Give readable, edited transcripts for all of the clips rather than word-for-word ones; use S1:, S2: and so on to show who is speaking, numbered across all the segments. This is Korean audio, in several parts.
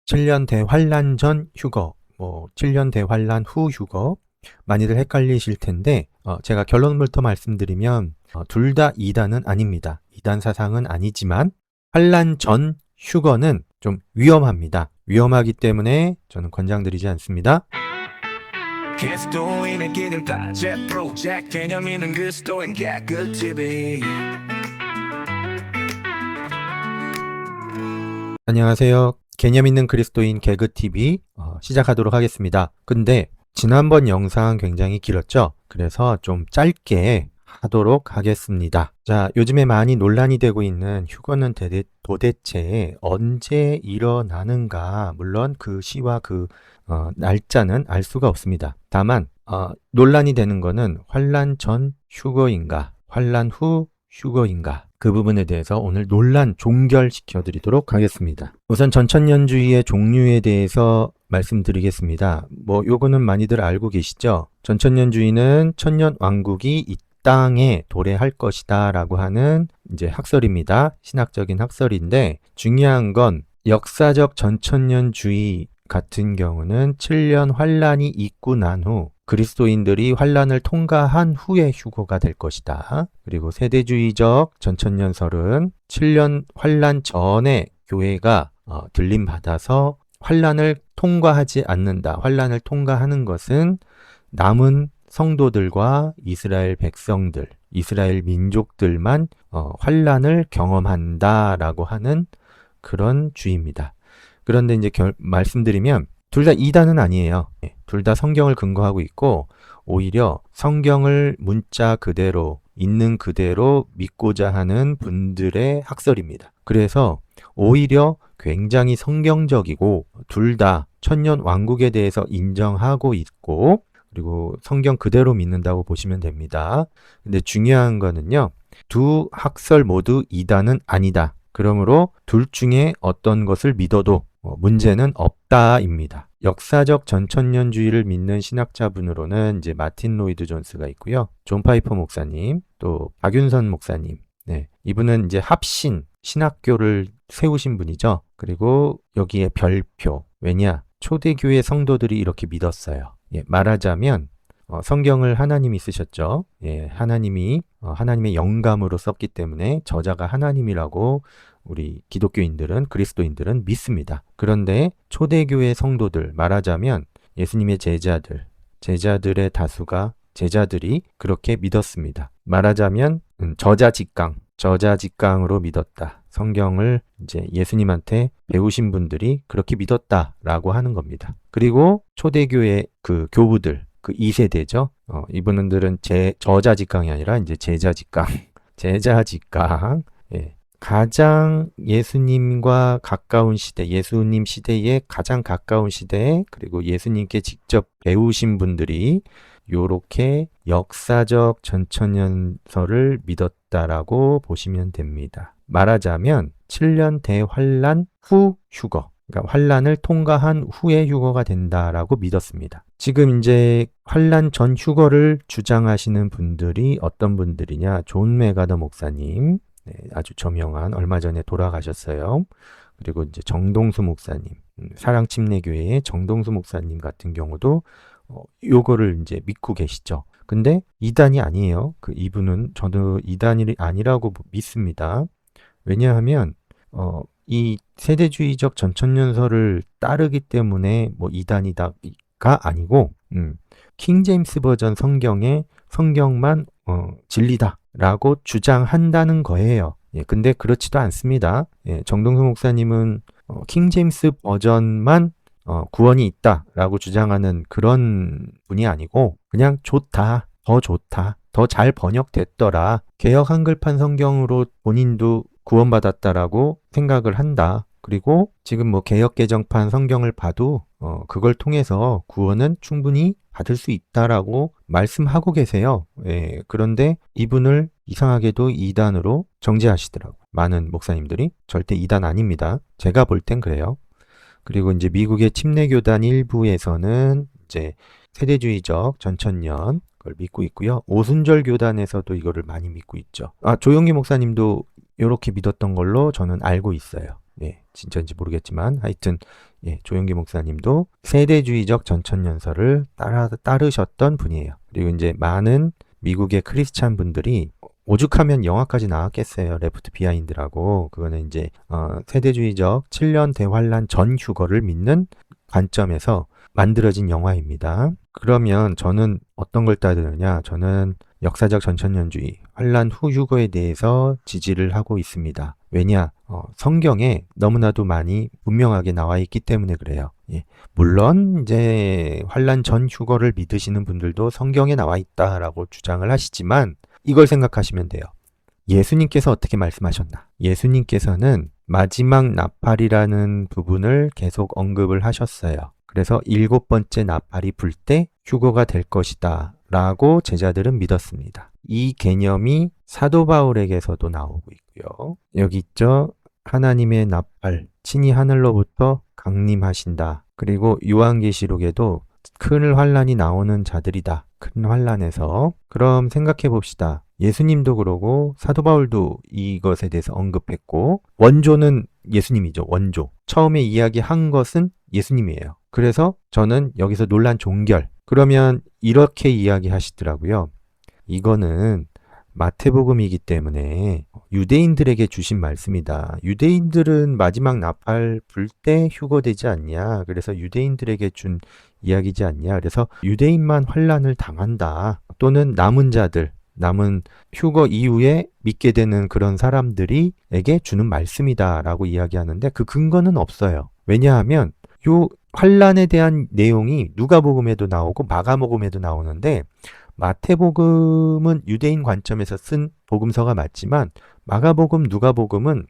S1: 7년 대환란 전 휴거, 7년 대환란 후 휴거, 많이들 헷갈리실 텐데, 제가 결론부터 말씀드리면, 둘 다 이단은 아닙니다. 이단 사상은 아니지만, 환란 전 휴거는 좀 위험합니다. 위험하기 때문에 저는 권장드리지 않습니다.
S2: 그리스도인의 기능 따제 프로젝트 개념 있는 그리스도인 개그 TV.
S1: 안녕하세요. 개념 있는 그리스도인 개그TV 시작하도록 하겠습니다. 근데 지난번 영상 굉장히 길었죠? 그래서 좀 짧게 하도록 하겠습니다. 자, 요즘에 많이 논란이 되고 있는 휴거는 도대체 언제 일어나는가? 물론 그 시와 날짜는 알 수가 없습니다. 다만 논란이 되는 거는 환란 전 휴거인가? 환란 후 휴거인가? 그 부분에 대해서 오늘 논란 종결시켜 드리도록 하겠습니다. 우선 전천년주의의 종류에 대해서 말씀드리겠습니다. 요거는 많이들 알고 계시죠? 전천년주의는 천년 왕국이 이 땅에 도래할 것이다 라고 하는 이제 학설입니다. 신학적인 학설인데 중요한 건 역사적 전천년주의 같은 경우는 7년 환란이 있고 난 후 그리스도인들이 환란을 통과한 후에 휴거가 될 것이다. 그리고 세대주의적 전천년설은 7년 환란 전에 교회가 들림 받아서 환란을 통과하지 않는다. 환란을 통과하는 것은 남은 성도들과 이스라엘 백성들, 이스라엘 민족들만 환란을 경험한다라고 하는 그런 주의입니다. 그런데 이제 말씀드리면 둘 다 이단은 아니에요. 둘 다 성경을 근거하고 있고 오히려 성경을 문자 그대로 있는 그대로 믿고자 하는 분들의 학설입니다. 그래서 오히려 굉장히 성경적이고 둘 다 천년 왕국에 대해서 인정하고 있고 그리고 성경 그대로 믿는다고 보시면 됩니다. 근데 중요한 거는요. 두 학설 모두 이단은 아니다. 그러므로 둘 중에 어떤 것을 믿어도 문제는 없다입니다. 역사적 전천년주의를 믿는 신학자분으로는 이제 마틴 로이드 존스가 있고요. 존 파이퍼 목사님, 또 박윤선 목사님. 네, 이분은 이제 합신 신학교를 세우신 분이죠. 그리고 여기에 별표. 왜냐? 초대교회 성도들이 이렇게 믿었어요. 말하자면 성경을 하나님이 쓰셨죠. 하나님이 하나님의 영감으로 썼기 때문에 저자가 하나님이라고 우리 기독교인들은 그리스도인들은 믿습니다. 그런데 초대교회 성도들 말하자면 예수님의 제자들의 다수가 제자들이 그렇게 믿었습니다. 말하자면 저자직강으로 믿었다. 성경을 이제 예수님한테 배우신 분들이 그렇게 믿었다라고 하는 겁니다. 그리고 초대교회 그 교부들 그 2세대죠. 이분들은 저자직강이 아니라 이제 제자직강. 예. 가장 예수님과 가까운 시대, 예수님 시대에 가장 가까운 시대에 그리고 예수님께 직접 배우신 분들이 요렇게 역사적 전천년설을 믿었다라고 보시면 됩니다. 말하자면 7년 대환란 후 휴거. 그러니까 환란을 통과한 후에 휴거가 된다라고 믿었습니다. 지금 이제 환란 전 휴거를 주장하시는 분들이 어떤 분들이냐? 존 메가더 목사님, 아주 저명한 얼마 전에 돌아가셨어요. 그리고 이제 정동수 목사님, 사랑침례교회의 정동수 목사님 같은 경우도 요거를 이제 믿고 계시죠. 근데 이단이 아니에요. 이분은 저도 이단이 아니라고 믿습니다. 왜냐하면 이 세대주의적 전천년설을 따르기 때문에 이단이다가 아니고 킹 제임스 버전 성경만 진리다라고 주장한다는 거예요. 근데 그렇지도 않습니다. 정동수 목사님은 킹 제임스 버전만 구원이 있다라고 주장하는 그런 분이 아니고 그냥 더 좋다, 더 잘 번역됐더라. 개역 한글판 성경으로 본인도 구원받았다라고 생각을 한다. 그리고 지금 개역 개정판 성경을 봐도 그걸 통해서 구원은 충분히 받을 수 있다라고 말씀하고 계세요. 그런데 이분을 이상하게도 이단으로 정죄하시더라고. 많은 목사님들이 절대 이단 아닙니다. 제가 볼 땐 그래요. 그리고 이제 미국의 침례교단 일부에서는 이제 세대주의적 전천년 걸 믿고 있고요. 오순절 교단에서도 이거를 많이 믿고 있죠. 조용기 목사님도 이렇게 믿었던 걸로 저는 알고 있어요. 예, 진짜인지 모르겠지만 하여튼 예, 조용기 목사님도 세대주의적 전천연설을 따르셨던 분이에요. 그리고 이제 많은 미국의 크리스찬 분들이 오죽하면 영화까지 나왔겠어요. 레프트 비하인드라고. 그거는 이제 세대주의적 7년 대환란 전 휴거를 믿는 관점에서 만들어진 영화입니다. 그러면 저는 어떤 걸 따르느냐? 저는 역사적 전천년주의, 환란 후 휴거에 대해서 지지를 하고 있습니다. 왜냐? 성경에 너무나도 많이 분명하게 나와 있기 때문에 그래요. 예. 물론 이제 환란 전 휴거를 믿으시는 분들도 성경에 나와 있다라고 주장을 하시지만 이걸 생각하시면 돼요. 예수님께서 어떻게 말씀하셨나? 예수님께서는 마지막 나팔이라는 부분을 계속 언급을 하셨어요. 그래서 7번째 나팔이 불 때 휴거가 될 것이다 라고 제자들은 믿었습니다. 이 개념이 사도 바울에게서도 나오고 있고요. 여기 있죠. 하나님의 나팔, 친히 하늘로부터 강림하신다. 그리고 요한계시록에도 큰 환란이 나오는 자들이다. 큰 환란에서. 그럼 생각해 봅시다. 예수님도 그러고 사도 바울도 이것에 대해서 언급했고 원조는 예수님이죠. 원조. 처음에 이야기한 것은 예수님이에요. 그래서 저는 여기서 논란 종결. 그러면 이렇게 이야기하시더라고요. 이거는 마태복음이기 때문에 유대인들에게 주신 말씀이다. 유대인들은 마지막 나팔 불 때 휴거되지 않냐. 그래서 유대인들에게 준 이야기지 않냐. 그래서 유대인만 환란을 당한다. 또는 남은 자들, 남은 휴거 이후에 믿게 되는 그런 사람들이에게 주는 말씀이다라고 이야기하는데 그 근거는 없어요. 왜냐하면 요 환란에 대한 내용이 누가복음에도 나오고 마가복음에도 나오는데 마태복음은 유대인 관점에서 쓴 복음서가 맞지만 마가복음, 누가복음은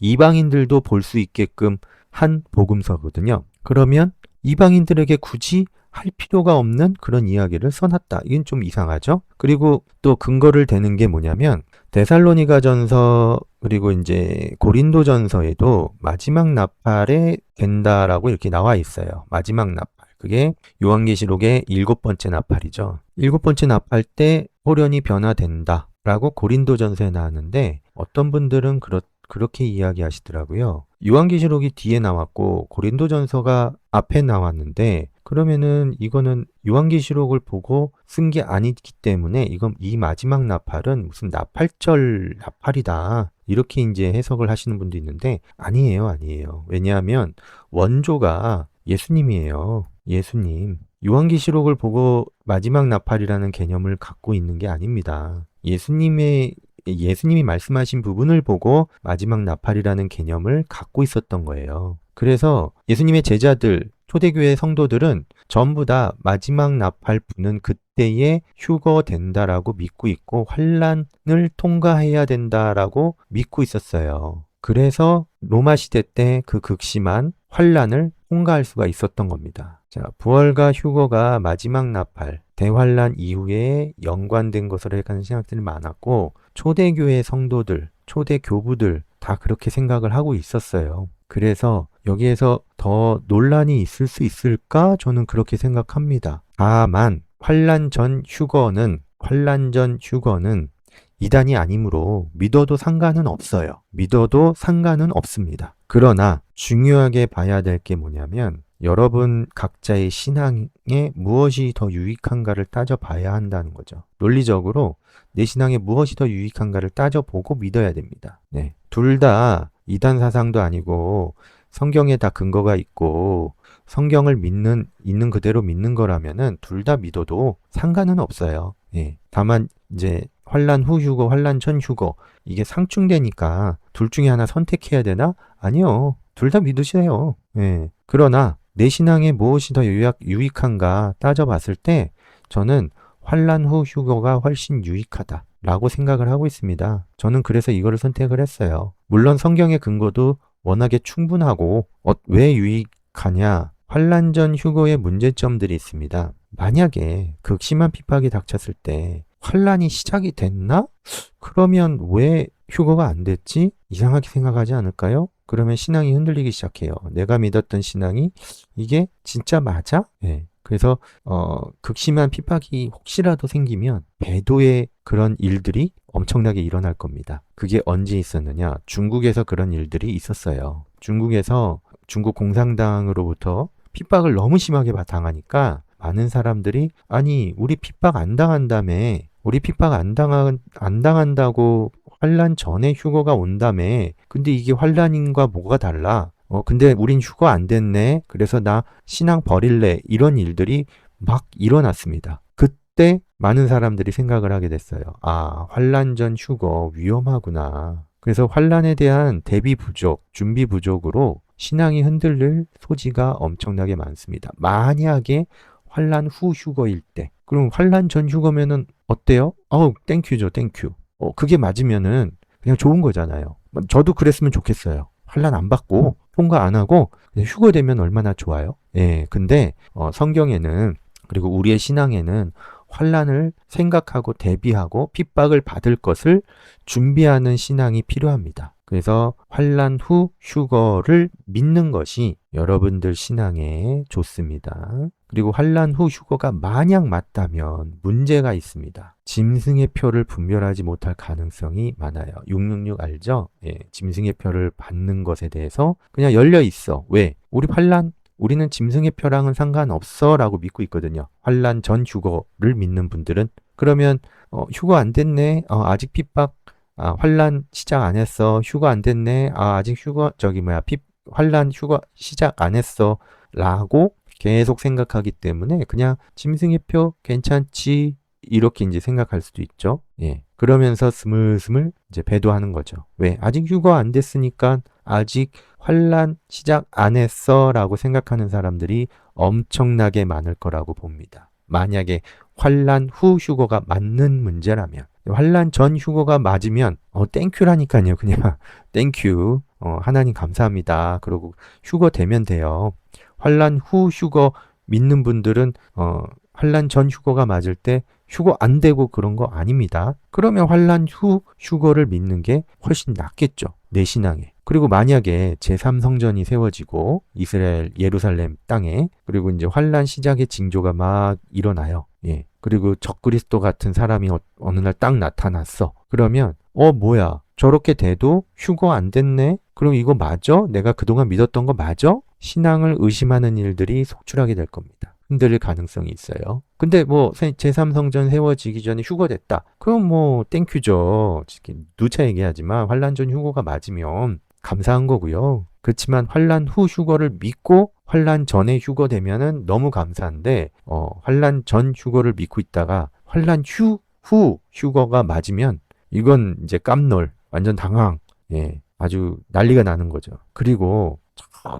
S1: 이방인들도 볼 수 있게끔 한 복음서거든요. 그러면 이방인들에게 굳이 할 필요가 없는 그런 이야기를 써놨다. 이건 좀 이상하죠? 그리고 또 근거를 대는 게 뭐냐면 데살로니가전서 그리고 이제 고린도전서에도 마지막 나팔에 된다라고 이렇게 나와 있어요. 마지막 나팔. 그게 요한계시록의 7번째 나팔이죠. 7번째 나팔 때 호련이 변화된다 라고 고린도전서에 나왔는데 어떤 분들은 그렇게 이야기하시더라고요. 요한계시록이 뒤에 나왔고 고린도전서가 앞에 나왔는데 그러면은 이거는 요한계시록을 보고 쓴 게 아니기 때문에 이건 이 마지막 나팔은 무슨 나팔절 나팔이다. 이렇게 이제 해석을 하시는 분도 있는데 아니에요. 왜냐하면 원조가 예수님이에요. 예수님. 요한계시록을 보고 마지막 나팔이라는 개념을 갖고 있는 게 아닙니다. 예수님이 말씀하신 부분을 보고 마지막 나팔이라는 개념을 갖고 있었던 거예요. 그래서 예수님의 제자들, 초대교회 성도들은 전부 다 마지막 나팔 부는 그때에 휴거된다라고 믿고 있고 환란을 통과해야 된다라고 믿고 있었어요. 그래서 로마 시대 때 그 극심한 환란을 통과할 수가 있었던 겁니다. 자, 부활과 휴거가 마지막 나팔, 대환란 이후에 연관된 것으로 해가는 생각들이 많았고 초대교회 성도들, 초대 교부들 다 그렇게 생각을 하고 있었어요. 그래서 여기에서 더 논란이 있을 수 있을까? 저는 그렇게 생각합니다. 다만 환란 전 휴거는 이단이 아니므로 믿어도 상관은 없어요. 믿어도 상관은 없습니다. 그러나 중요하게 봐야 될 게 뭐냐면 여러분 각자의 신앙에 무엇이 더 유익한가를 따져봐야 한다는 거죠. 논리적으로 내 신앙에 무엇이 더 유익한가를 따져보고 믿어야 됩니다. 네. 둘 다 이단 사상도 아니고 성경에 다 근거가 있고 성경을 있는 그대로 믿는 거라면은 둘 다 믿어도 상관은 없어요. 예. 다만 이제 환란 후 휴거, 환란 전 휴거 이게 상충되니까 둘 중에 하나 선택해야 되나? 아니요. 둘 다 믿으세요. 예. 그러나 내 신앙에 무엇이 더 유익한가 따져봤을 때 저는 환란 후 휴거가 훨씬 유익하다라고 생각을 하고 있습니다. 저는 그래서 이거를 선택을 했어요. 물론 성경의 근거도 워낙에 충분하고 왜 유익하냐? 환란 전 휴거의 문제점들이 있습니다. 만약에 극심한 핍박이 닥쳤을 때 환란이 시작이 됐나? 그러면 왜 휴거가 안 됐지? 이상하게 생각하지 않을까요? 그러면 신앙이 흔들리기 시작해요. 내가 믿었던 신앙이 이게 진짜 맞아? 네. 그래서 극심한 핍박이 혹시라도 생기면 배도의 그런 일들이 엄청나게 일어날 겁니다. 그게 언제 있었느냐? 중국에서 그런 일들이 있었어요. 중국에서 중국 공산당으로부터 핍박을 너무 심하게 당하니까 많은 사람들이 아니 우리 핍박 안 당한다며 우리 핍박 안 당한다고 환란 전에 휴거가 온다며 근데 이게 환란인과 뭐가 달라 근데 우린 휴거 안 됐네 그래서 나 신앙 버릴래 이런 일들이 막 일어났습니다. 그때 많은 사람들이 생각을 하게 됐어요. 아 환란 전 휴거 위험하구나. 그래서 환란에 대한 대비 부족, 준비 부족으로 신앙이 흔들릴 소지가 엄청나게 많습니다. 만약에 환란 후 휴거일 때, 그럼 환란 전 휴거면은 어때요? 땡큐죠, 땡큐. 그게 맞으면은 그냥 좋은 거잖아요. 저도 그랬으면 좋겠어요. 환란 안 받고 통과 안 하고 그냥 휴거되면 얼마나 좋아요. 예, 근데 성경에는 그리고 우리의 신앙에는 환란을 생각하고 대비하고 핍박을 받을 것을 준비하는 신앙이 필요합니다. 그래서 환란 후 휴거를 믿는 것이 여러분들 신앙에 좋습니다. 그리고 환란 후 휴거가 만약 맞다면 문제가 있습니다. 짐승의 표를 분별하지 못할 가능성이 많아요. 666 알죠? 예, 짐승의 표를 받는 것에 대해서 그냥 열려 있어. 왜? 우리는 짐승의 표랑은 상관없어 라고 믿고 있거든요. 환란 전 휴거를 믿는 분들은 그러면 휴거 안 됐네. 아직 핍박 환란 시작 안 했어. 휴거 안 됐네. 아직 환란 휴거 시작 안 했어. 라고 계속 생각하기 때문에 그냥 짐승의 표 괜찮지 이렇게 이제 생각할 수도 있죠. 예. 그러면서 스물스물 이제 배도하는 거죠. 왜? 아직 휴거 안 됐으니까 아직 환란 시작 안 했어 라고 생각하는 사람들이 엄청나게 많을 거라고 봅니다. 만약에 환란 후 휴거가 맞는 문제라면 환란 전 휴거가 맞으면 땡큐라니까요. 그냥 땡큐 하나님 감사합니다. 그러고 휴거 되면 돼요. 환란 후 휴거 믿는 분들은 환란 전 휴거가 맞을 때 휴거 안 되고 그런 거 아닙니다. 그러면 환란 후 휴거를 믿는 게 훨씬 낫겠죠. 내 신앙에. 그리고 만약에 제3성전이 세워지고 이스라엘 예루살렘 땅에 그리고 이제 환란 시작의 징조가 막 일어나요. 예. 그리고 적그리스도 같은 사람이 어느 날 딱 나타났어. 그러면 뭐야? 저렇게 돼도 휴거 안 됐네? 그럼 이거 맞아? 내가 그동안 믿었던 거 맞아? 신앙을 의심하는 일들이 속출하게 될 겁니다. 흔들릴 가능성이 있어요. 근데 제3성전 세워지기 전에 휴거됐다. 그럼 땡큐죠. 누차 얘기하지만 환란 전 휴거가 맞으면 감사한 거고요. 그렇지만 환란 후 휴거를 믿고 환란 전에 휴거되면은 너무 감사한데 환란 전 휴거를 믿고 있다가 환란 후 휴거가 맞으면 이건 이제 깜놀, 완전 당황, 예, 아주 난리가 나는 거죠. 그리고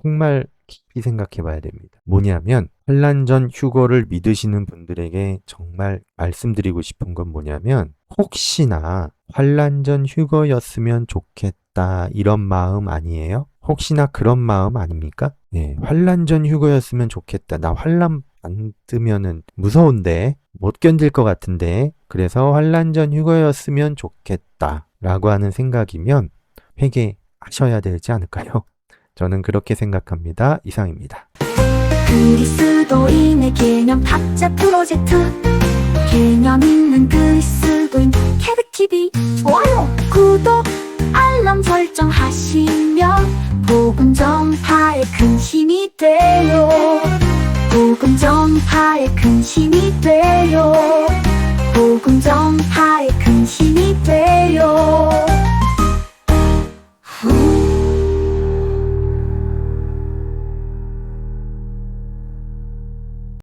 S1: 정말 깊이 생각해 봐야 됩니다. 뭐냐면 환란 전 휴거를 믿으시는 분들에게 정말 말씀드리고 싶은 건 뭐냐면 혹시나 환란 전 휴거였으면 좋겠다 이런 마음 아니에요? 혹시나 그런 마음 아닙니까? 예, 환란 전 휴거였으면 좋겠다. 나 환란 받으면은 무서운데 못 견딜 것 같은데 그래서 환란 전 휴거였으면 좋겠다 라고 하는 생각이면 회개하셔야 되지 않을까요? 저는 그렇게 생각합니다. 이상입니다.
S3: 그리스도인의 개념 탑재 프로젝트 개념 있는 그리스도인 케르TV 좋아요 구독 알람 설정하시면 복음 전파에 큰 힘이 돼요. 복음 전파에 큰 힘이 돼요.